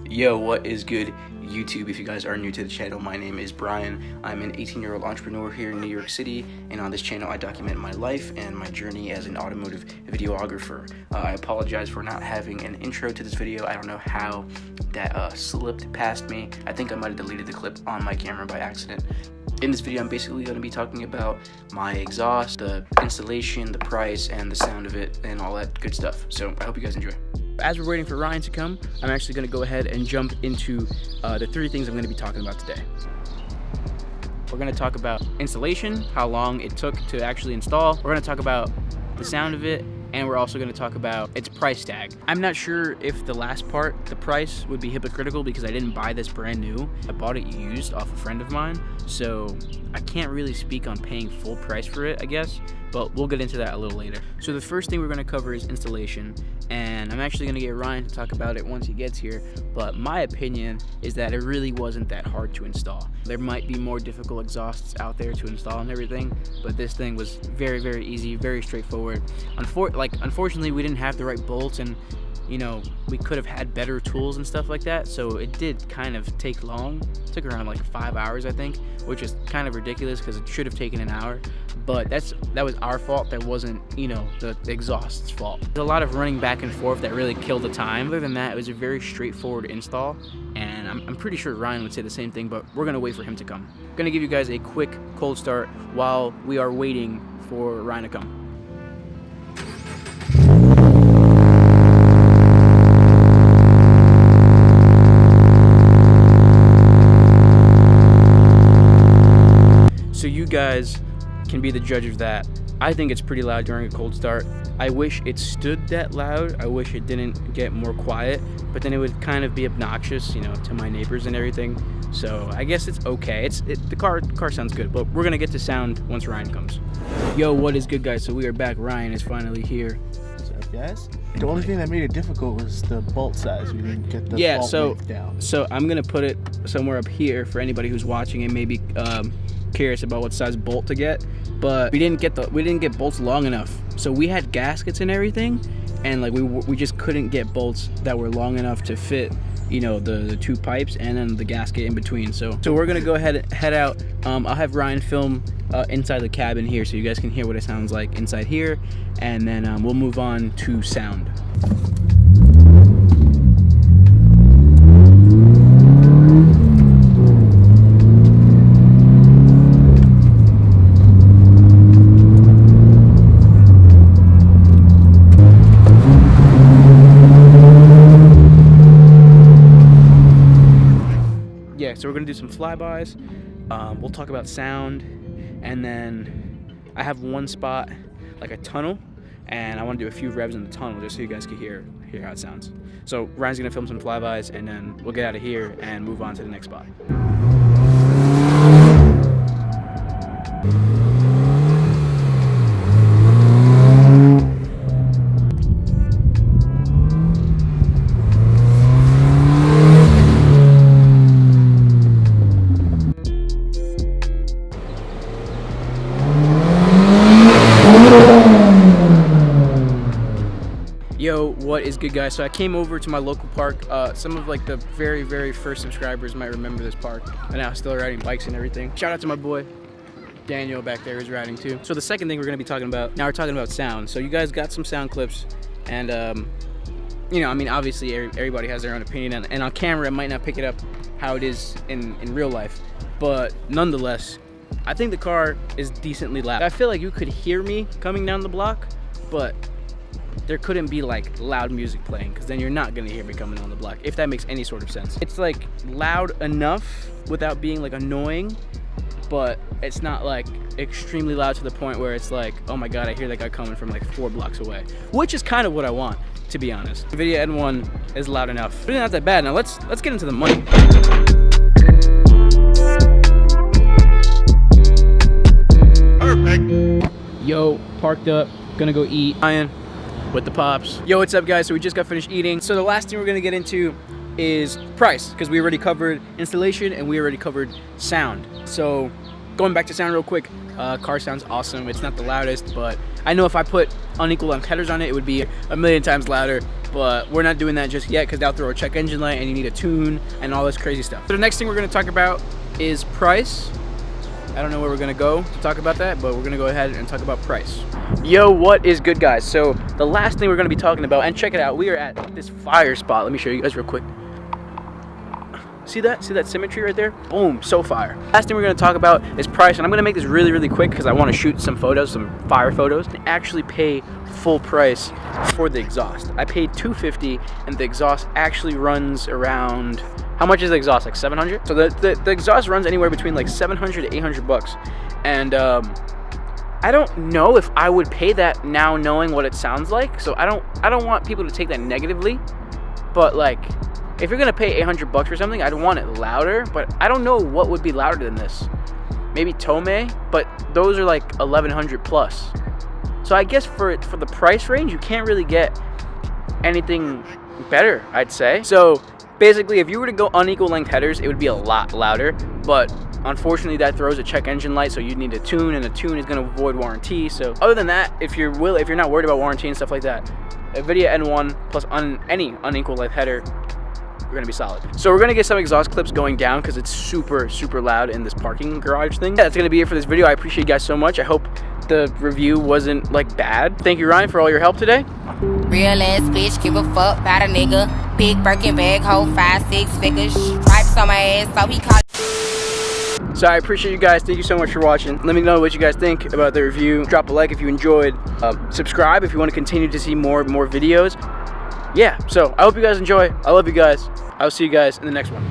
Yo, what is good, YouTube? If you guys are new to the channel, my name is Bryan. I'm an 18-year-old entrepreneur here in New York City, and on this channel I document my life and my journey as an automotive videographer. I apologize for not having an intro to this video. I don't know how that slipped past me. I think I might have deleted the clip on my camera by accident. In this video, I'm basically going to be talking about my exhaust, the installation, the price, and the sound of it, and all that good stuff. So I hope you guys enjoy. As we're waiting for Ryan to come, I'm actually going to go ahead and jump into the three things I'm going to be talking about today. We're going to talk about installation, how long it took to actually install. We're going to talk about the sound of it, and we're also going to talk about its price tag. I'm not sure if the last part, the price, would be hypocritical because I didn't buy this brand new. I bought it used off a friend of mine, so I can't really speak on paying full price for it, I guess, but we'll get into that a little later. So the first thing we're going to cover is installation, and I'm actually going to get Ryan to talk about it once he gets here, but my opinion is that it really wasn't that hard to install. There might be more difficult exhausts out there to install and everything, but this thing was very, very easy, very straightforward. Unfortunately, we didn't have the right bolts, and you know, we could have had better tools and stuff like that, so it did kind of take long. It took around like 5 hours, I think, which is kind of ridiculous because it should have taken an hour, but that was our fault. That wasn't, you know, the exhaust's fault. There's a lot of running back and forth that really killed the time. Other than that, it was a very straightforward install, and I'm pretty sure Ryan would say the same thing, but we're gonna wait for him to come. I'm gonna give you guys a quick cold start while we are waiting for Ryan to come. So you guys can be the judge of that. I think it's pretty loud during a cold start. I wish it stood that loud. I wish it didn't get more quiet, but then it would kind of be obnoxious, you know, to my neighbors and everything. So I guess it's okay. The car sounds good, but we're gonna get to sound once Ryan comes. Yo, what is good, guys? So we are back. Ryan is finally here. What's up, guys? The only thing that made it difficult was the bolt size. We didn't get the bolt length down. So I'm gonna put it somewhere up here for anybody who's watching and maybe curious about what size bolt to get, but we didn't get bolts long enough. So we had gaskets and everything, and like we just couldn't get bolts that were long enough to fit, you know, the two pipes and then the gasket in between. So we're gonna go ahead and head out. I'll have Ryan film inside the cabin here so you guys can hear what it sounds like inside here, and then we'll move on to sound. So we're gonna do some flybys. We'll talk about sound, and then I have one spot, like a tunnel, and I want to do a few revs in the tunnel just so you guys can hear how it sounds. So Ryan's gonna film some flybys, and then we'll get out of here and move on to the next spot. Yo, what is good, guys? So I came over to my local park. Some of like the very, very first subscribers might remember this park, and now still riding bikes and everything. Shout out to my boy Daniel back there who's riding too. So the second thing we're gonna be talking about, now we're talking about sound. So you guys got some sound clips, and you know, I mean, obviously everybody has their own opinion, and on camera it might not pick it up how it is in real life, but nonetheless, I think the car is decently loud. I feel like you could hear me coming down the block, but there couldn't be like loud music playing, because then you're not gonna hear me coming on the block, if that makes any sort of sense. It's like loud enough without being like annoying, but it's not like extremely loud to the point where it's like, oh my god, I hear that guy coming from like 4 blocks away, which is kind of what I want, to be honest. Invidia N1 is loud enough, but it's not that bad. Now let's get into the money. Perfect. Yo, parked up, gonna go eat. Ryan with the pops. Yo, what's up, guys? So we just got finished eating. So the last thing we're gonna get into is price, because we already covered installation and we already covered sound. So going back to sound real quick, car sounds awesome. It's not the loudest, but I know if I put unequal headers on it, it would be a million times louder. but we're not doing that just yet because they'll throw a check engine light and you need a tune and all this crazy stuff. So the next thing we're gonna talk about is price. I don't know where we're gonna go to talk about that, but we're gonna go ahead and talk about price. Yo, what is good, guys? So the last thing we're gonna be talking about, and check it out, we are at this fire spot. Let me show you guys real quick. See that? See that symmetry right there? Boom, so fire. Last thing we're gonna talk about is price, and I'm gonna make this really, really quick because I wanna shoot some photos, some fire photos, and actually pay full price for the exhaust. I paid $250, and the exhaust actually runs around, how much is the exhaust? Like 700? So the exhaust runs anywhere between like 700 to 800 bucks. And I don't know if I would pay that now knowing what it sounds like. So I don't want people to take that negatively, but like, if you're gonna pay 800 bucks for something, I'd want it louder, but I don't know what would be louder than this. Maybe Tomei, but those are like 1100 plus. So I guess for the price range, you can't really get anything better, I'd say. So basically, if you were to go unequal length headers, it would be a lot louder, but unfortunately that throws a check engine light, so you'd need a tune, and a tune is gonna avoid warranty. So other than that, if you're not worried about warranty and stuff like that, Invidia N1 plus any unequal length header, we're gonna be solid. So we're gonna get some exhaust clips going down because it's super, super loud in this parking garage thing. Yeah, that's gonna be it for this video. I appreciate you guys so much. I hope the review wasn't like bad. Thank you, Ryan, for all your help today. Real ass bitch, give a fuck about a nigga. Big Birkin bag, hold 5-6 figures. Stripes on my ass, so he called. So I appreciate you guys. Thank you so much for watching. Let me know what you guys think about the review. Drop a like if you enjoyed. Subscribe if you want to continue to see more videos. Yeah, so I hope you guys enjoy. I love you guys. I'll see you guys in the next one.